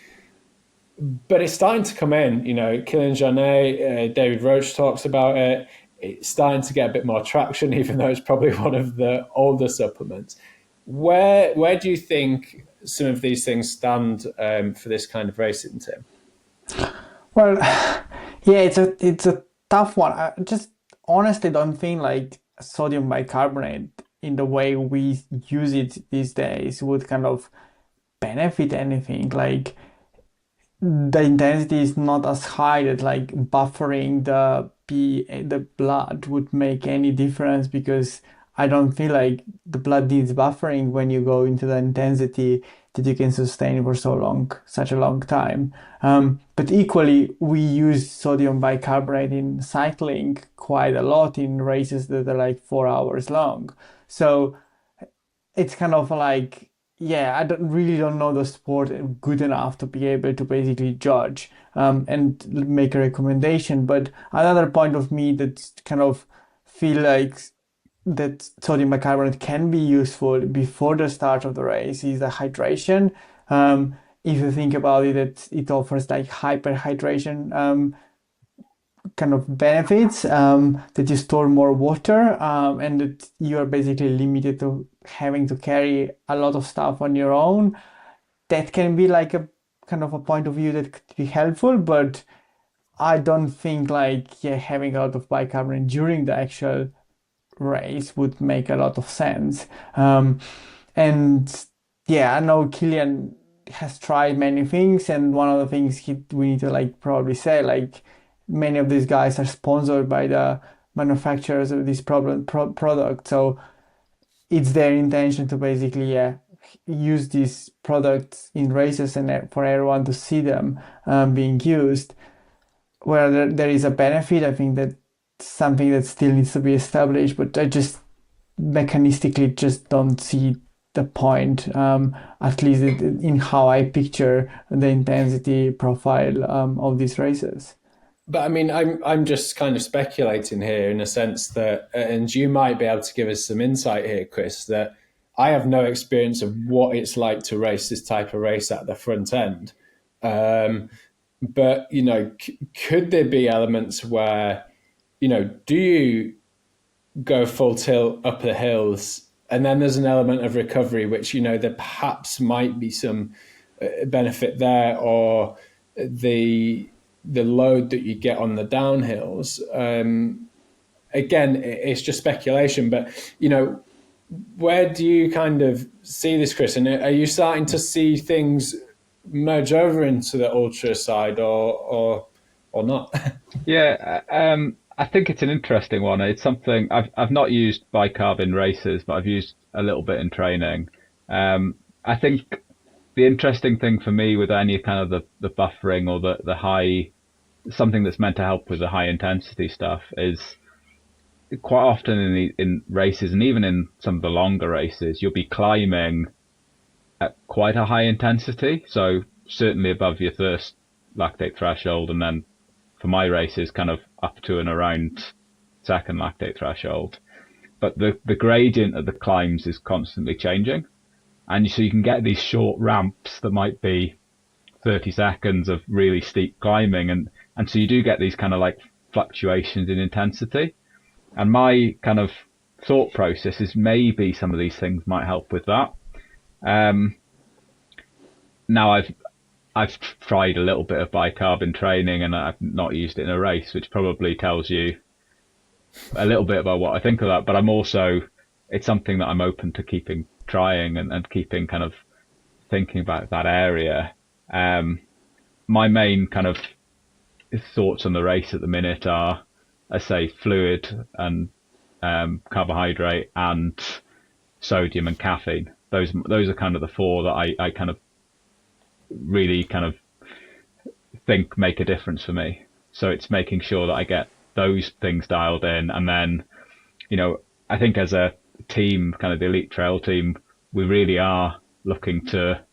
but it's starting to come in. You know, Kylian Jornet, David Roach talks about it. It's starting to get a bit more traction, even though it's probably one of the older supplements. Where do you think some of these things stand for this kind of racing, Tim? Well, yeah, it's a tough one. I just honestly don't think like sodium bicarbonate in the way we use it these days would kind of benefit anything. Like the intensity is not as high that like buffering the blood would make any difference, because I don't feel like the blood needs buffering when you go into the intensity that you can sustain for so long, such a long time. But equally, we use sodium bicarbonate in cycling quite a lot in races that are like 4 hours long. So it's kind of like, yeah, I don't know the sport good enough to be able to basically judge and make a recommendation. But another point of me that kind of feel like that sodium bicarbonate can be useful before the start of the race is the hydration. If you think about it, it offers like hyperhydration kind of benefits, that you store more water, and that you are basically limited to having to carry a lot of stuff on your own. That can be like a kind of a point of view that could be helpful, but I don't think like, yeah, having a lot of bicarbonate during the actual race would make a lot of sense. And yeah, I know Killian has tried many things, and one of the things we need to like probably say, like, many of these guys are sponsored by the manufacturers of this product, so it's their intention to basically use these products in races and for everyone to see them being used. Where there is a benefit, I think that something that still needs to be established, but I just mechanistically just don't see the point, at least in how I picture the intensity profile of these races. But I mean, I'm just kind of speculating here in a sense that, and you might be able to give us some insight here, Kris, that I have no experience of what it's like to race this type of race at the front end. But, you know, could there be elements where, you know, do you go full tilt up the hills and then there's an element of recovery, which, you know, there perhaps might be some benefit there, or the load that you get on the downhills. Again, it's just speculation, but, you know, where do you kind of see this, Kris? And are you starting to see things merge over into the ultra side, or not? Yeah, I think it's an interesting one. It's something I've not used bicarb in races, but I've used a little bit in training. I think the interesting thing for me with any kind of the buffering or the high, something that's meant to help with the high intensity stuff is quite often in races, and even in some of the longer races, you'll be climbing at quite a high intensity. So certainly above your first lactate threshold, and then for my races kind of up to and around second lactate threshold. But the gradient of the climbs is constantly changing. And so you can get these short ramps that might be 30 seconds of really steep climbing. And so you do get these kind of like fluctuations in intensity. And my kind of thought process is maybe some of these things might help with that. Now I've tried a little bit of bicarb in training, and I've not used it in a race, which probably tells you a little bit about what I think of that. But it's something that I'm open to keeping trying and keeping kind of thinking about that area. My main kind of thoughts on the race at the minute are, I say, fluid and carbohydrate and sodium and caffeine. Those are kind of the four that I kind of really kind of think make a difference for me. So it's making sure that I get those things dialed in. And then, I think as a team, kind of the elite trail team, we really are looking to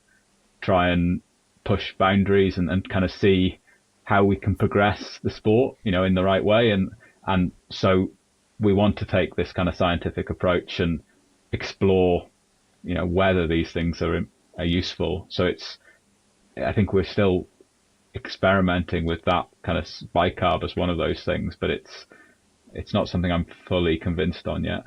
try and push boundaries and kind of see how we can progress the sport, in the right way. And so we want to take this kind of scientific approach and explore, whether these things are useful. So I think we're still experimenting with that kind of bicarb as one of those things, but it's not something I'm fully convinced on yet.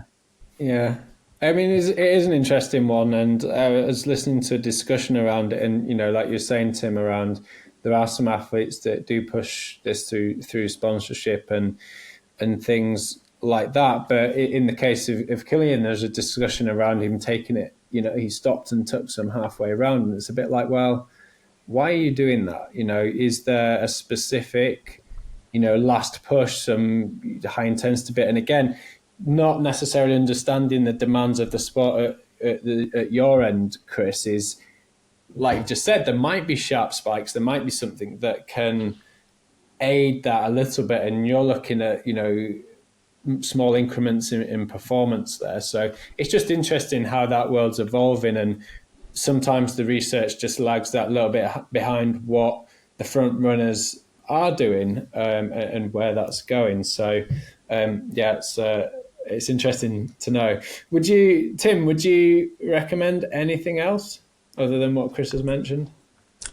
Yeah. I mean, it is an interesting one, and I was listening to a discussion around it, and like you're saying, Tim, around there are some athletes that do push this through sponsorship and things like that. But in the case of Killian, there's a discussion around him taking it. He stopped and took some halfway around, and it's a bit like, well, why are you doing that? Is there a specific, last push, some high intensity bit? And again, not necessarily understanding the demands of the sport at your end, Kris, is like you just said, there might be sharp spikes, there might be something that can aid that a little bit, and you're looking at, small increments in performance there. So it's just interesting how that world's evolving, and sometimes the research just lags that little bit behind what the front runners are doing, and where that's going. So it's interesting to know. Tim, would you recommend anything else other than what Kris has mentioned?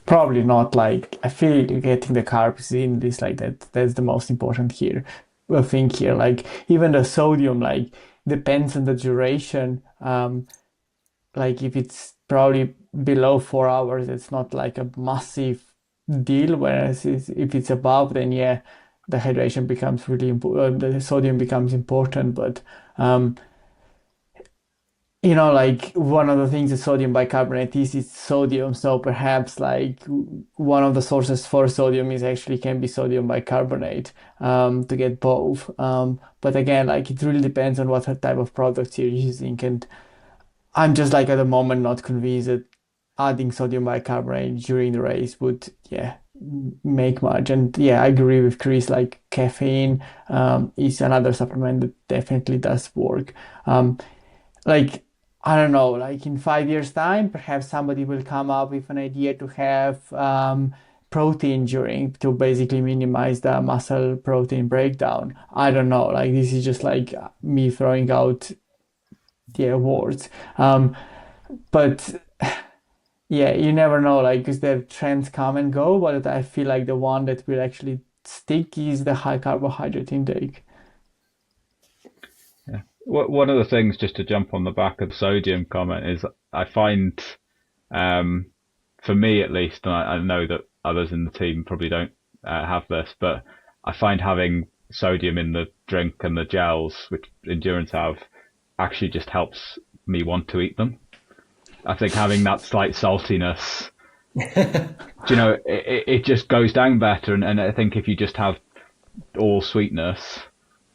Probably not. Like, I feel getting the carbs in this, like, that's the most important here. Well, thing here, like, even the sodium, like, depends on the duration. Like, if it's probably below 4 hours, it's not like a massive deal. Whereas if it's above, then yeah, the hydration becomes really important. The sodium becomes important. But like, one of the things that sodium bicarbonate is sodium. So perhaps like one of the sources for sodium can be sodium bicarbonate, to get both. But again, like, it really depends on what type of products you're using. And I'm just, like, at the moment not convinced that adding sodium bicarbonate during the race would, make much. And I agree with Kris, like, caffeine is another supplement that definitely does work. Like, I don't know, like, in 5 years' time, perhaps somebody will come up with an idea to have protein to basically minimize the muscle protein breakdown. I don't know, like, this is just like me throwing out words. But you never know, like, because the trends come and go, but I feel like the one that will actually stick is the high carbohydrate intake. Yeah. One of the things, just to jump on the back of the sodium comment, is I find, for me at least, and I know that others in the team probably don't have this, but I find having sodium in the drink and the gels, which Nduranz have, actually just helps me want to eat them. I think having that slight saltiness, it just goes down better. And I think if you just have all sweetness,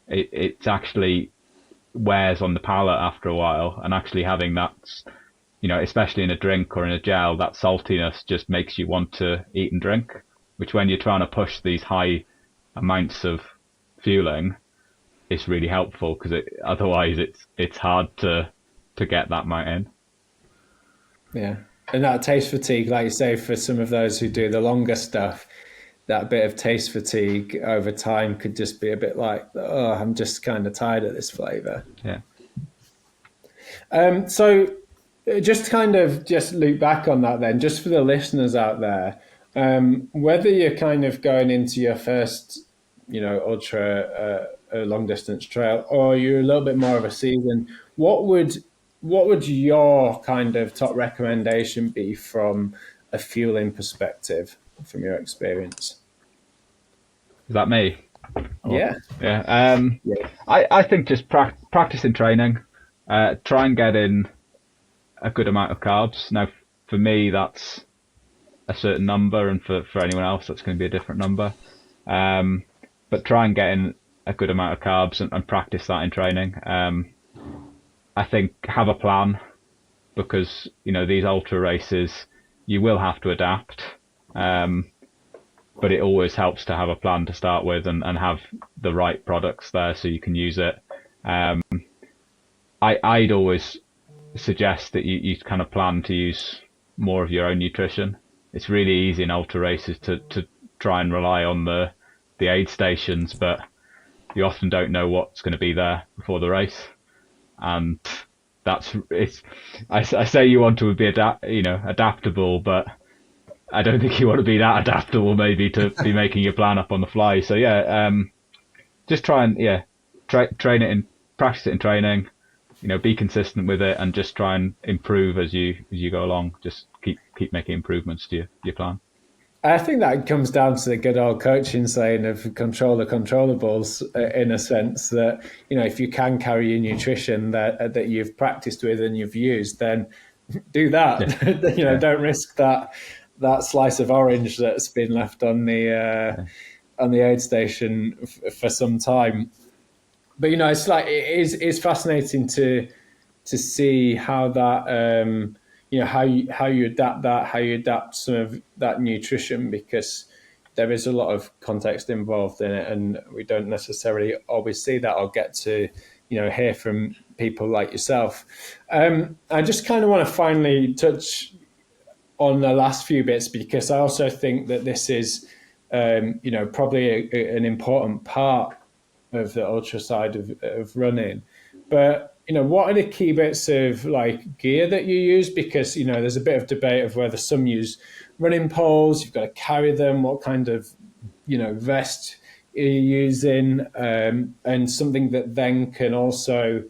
it's actually wears on the palate after a while. And actually having that, especially in a drink or in a gel, that saltiness just makes you want to eat and drink, which when you're trying to push these high amounts of fueling, it's really helpful, because otherwise it's hard to get that amount in. Yeah, and that taste fatigue, like you say, for some of those who do the longer stuff, that bit of taste fatigue over time could just be a bit like, oh, I'm just kind of tired of this flavor. Yeah. So just loop back on that then, just for the listeners out there, whether you're kind of going into your first, ultra long distance trail, or you're a little bit more of a season, what would your kind of top recommendation be from a fueling perspective, from your experience? Is that me? Yeah. Yeah. I think just practice in training. Try and get in a good amount of carbs. Now, for me, that's a certain number, and for anyone else, that's going to be a different number. But try and get in a good amount of carbs and practice that in training. I think have a plan, because these ultra races, you will have to adapt, but it always helps to have a plan to start with and have the right products there so you can use it. I'd always suggest that you kind of plan to use more of your own nutrition. It's really easy in ultra races to try and rely on the aid stations, but you often don't know what's going to be there before the race. And I say you want to be adaptable, but I don't think you want to be that adaptable maybe to be making your plan up on the fly. So just try and train it and practice it in training, be consistent with it, and just try and improve as you go along. Just keep making improvements to your plan. I think that comes down to the good old coaching saying of control the controllables, in a sense that, if you can carry your nutrition that you've practiced with and you've used, then do that. Yeah. Don't risk that slice of orange that's been left on the aid station for some time. But, it's like, it's fascinating to see how that, how you adapt that, how you adapt some of that nutrition, because there is a lot of context involved in it, and we don't necessarily always see that or get to, hear from people like yourself. I just kind of want to finally touch on the last few bits, because I also think that this is, probably an important part of the ultra side of running. But what are the key bits of like gear that you use? Because, there's a bit of debate of whether some use running poles, you've got to carry them, what kind of, vest you're using, and something that then can also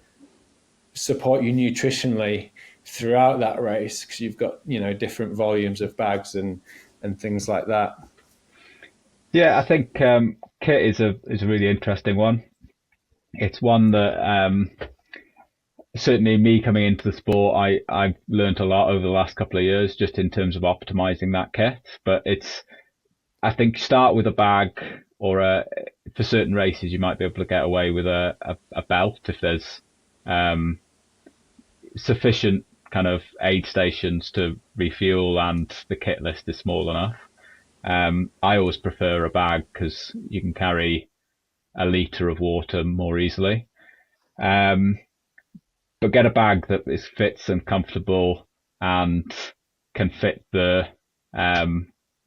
support you nutritionally throughout that race, because you've got, different volumes of bags and things like that. Yeah, I think kit is a really interesting one. It's one that certainly me coming into the sport, I've learned a lot over the last couple of years just in terms of optimizing that kit. But I think start with a bag, or for certain races you might be able to get away with a belt if there's sufficient kind of aid stations to refuel and the kit list is small enough. I always prefer a bag because you can carry a litre of water more easily. But get a bag that is fits and comfortable and can fit the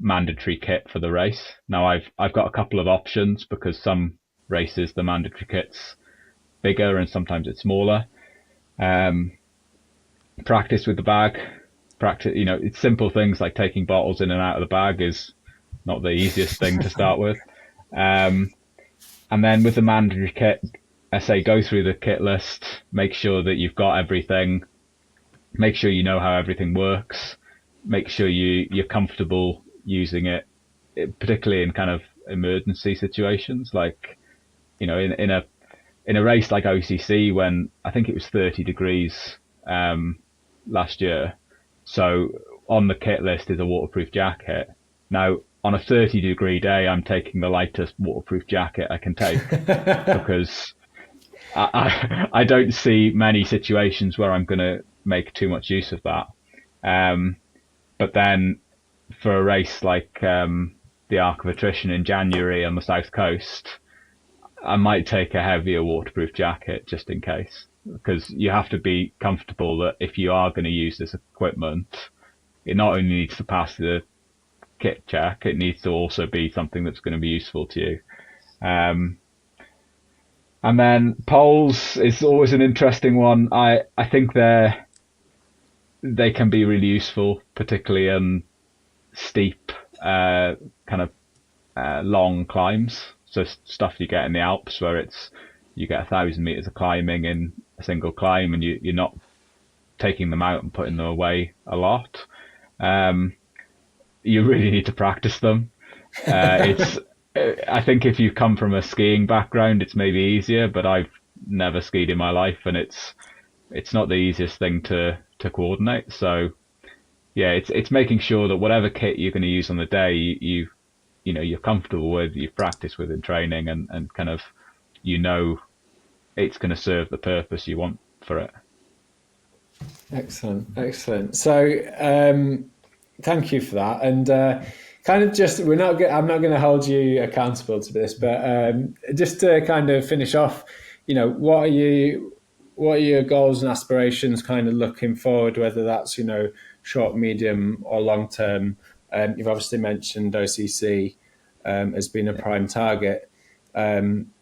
mandatory kit for the race. Now I've got a couple of options, because some races the mandatory kit's bigger and sometimes it's smaller. Practice with the bag. It's simple things like taking bottles in and out of the bag is not the easiest thing to start with. And then with the mandatory kit, I say go through the kit list, make sure that you've got everything, make sure you know how everything works, make sure you're comfortable using it, particularly in kind of emergency situations, like, in a race like OCC when I think it was 30 degrees last year. So on the kit list is a waterproof jacket. Now, on a 30-degree day, I'm taking the lightest waterproof jacket I can take because I don't see many situations where I'm going to make too much use of that. But then for a race like the Arc of Attrition in January on the South Coast, I might take a heavier waterproof jacket just in case, because you have to be comfortable that if you are going to use this equipment, it not only needs to pass the kit check, it needs to also be something that's going to be useful to you. And then poles is always an interesting one. I think they can be really useful, particularly in steep long climbs. So stuff you get in the Alps where you get 1,000 meters of climbing in a single climb, and you're not taking them out and putting them away a lot. You really need to practice them. I think if you come from a skiing background, it's maybe easier, but I've never skied in my life, and it's not the easiest thing to coordinate. So yeah, it's making sure that whatever kit you're going to use on the day, you're comfortable with, you've practiced with in training, and kind of, it's going to serve the purpose you want for it. Excellent. So thank you for that. And kind of just, I'm not going to hold you accountable to this, but just to kind of finish off, what are your goals and aspirations kind of looking forward, whether that's, short, medium or long term? You've obviously mentioned OCC as being a prime target.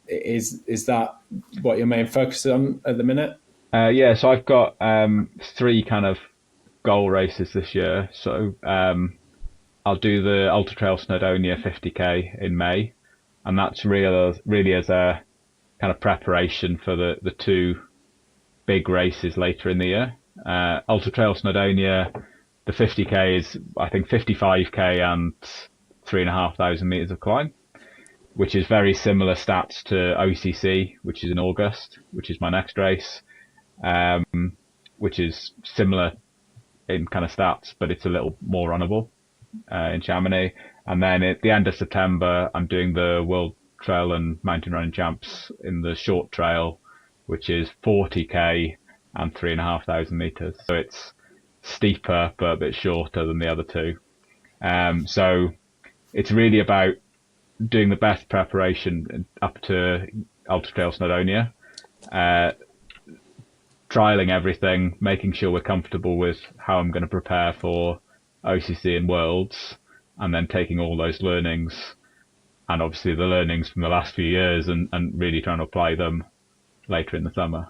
Is that what your main focus is on at the minute? Yeah, so I've got 3 kind of goal races this year. So I'll do the Ultra Trail Snowdonia 50k in May, and that's really as a kind of preparation for the 2 big races later in the year. Ultra Trail Snowdonia, the 50k is, I think, 55k and 3,500 meters of climb, which is very similar stats to OCC, which is in August, which is my next race, which is similar in kind of stats, but it's a little more runnable in Chamonix. And then at the end of September, I'm doing the World Trail and Mountain Running Champs in the short trail, which is 40k and 3,500 meters. So it's steeper, but a bit shorter than the other 2. So it's really about doing the best preparation up to Ultra Trail Snowdonia, trialing everything, making sure we're comfortable with how I'm going to prepare for OCC and Worlds, and then taking all those learnings, and obviously the learnings from the last few years, and really trying to apply them later in the summer.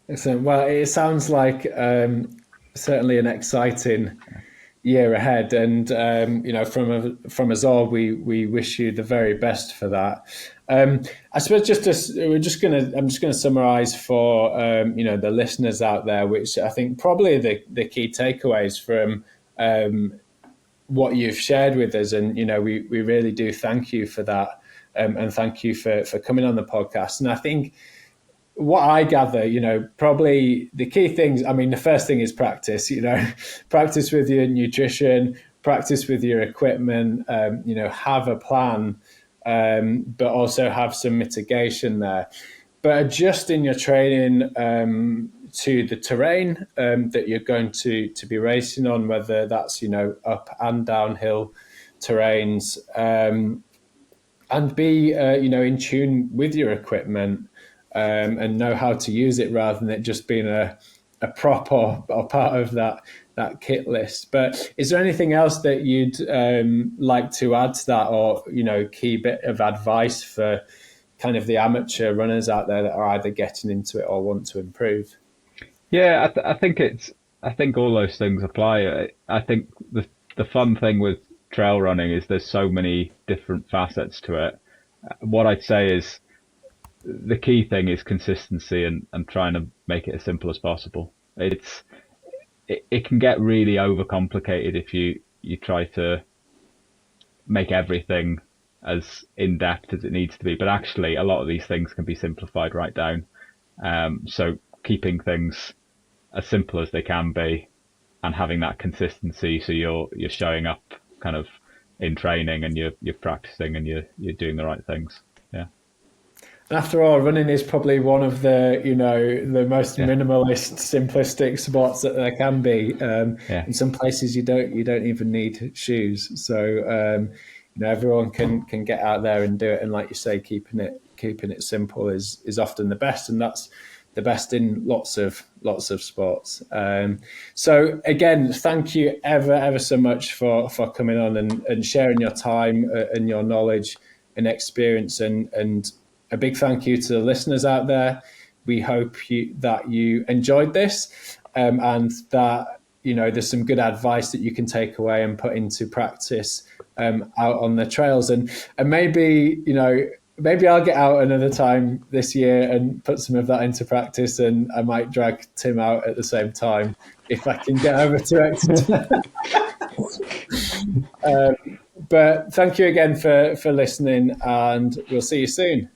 Excellent. Well, it sounds like certainly an exciting year ahead, and from us all, we wish you the very best for that. I suppose I'm just gonna summarize for the listeners out there, which I think probably the key takeaways from what you've shared with us, and we really do thank you for that, and thank you for coming on the podcast. And I think what I gather, probably the key things, the first thing is practice, practice with your nutrition, practice with your equipment, have a plan, but also have some mitigation there. But adjusting your training to the terrain that you're going to be racing on, whether that's, up and downhill terrains, and be, in tune with your equipment, and know how to use it rather than it just being a prop or part of that kit list. But is there anything else that you'd like to add to that, or key bit of advice for kind of the amateur runners out there that are either getting into it or want to improve? Yeah, I think all those things apply. I think the fun thing with trail running is there's so many different facets to it. What I'd say is, the key thing is consistency and trying to make it as simple as possible. It can get really overcomplicated if you try to make everything as in-depth as it needs to be, but actually a lot of these things can be simplified right down. So keeping things as simple as they can be, and having that consistency, so you're showing up kind of in training, and you're practicing, and you're doing the right things. Yeah. After all, running is probably one of the the most minimalist, simplistic sports that there can be. In some places, you don't even need shoes, so everyone can get out there and do it. And like you say, keeping it simple is often the best, and that's the best in lots of sports. So again, thank you ever so much for coming on and sharing your time and your knowledge and experience, and a big thank you to the listeners out there. We hope that you enjoyed this, and that there's some good advice that you can take away and put into practice out on the trails, and maybe maybe I'll get out another time this year and put some of that into practice, and I might drag Tim out at the same time if I can get over to Exeter. But thank you again for listening, and we'll see you soon.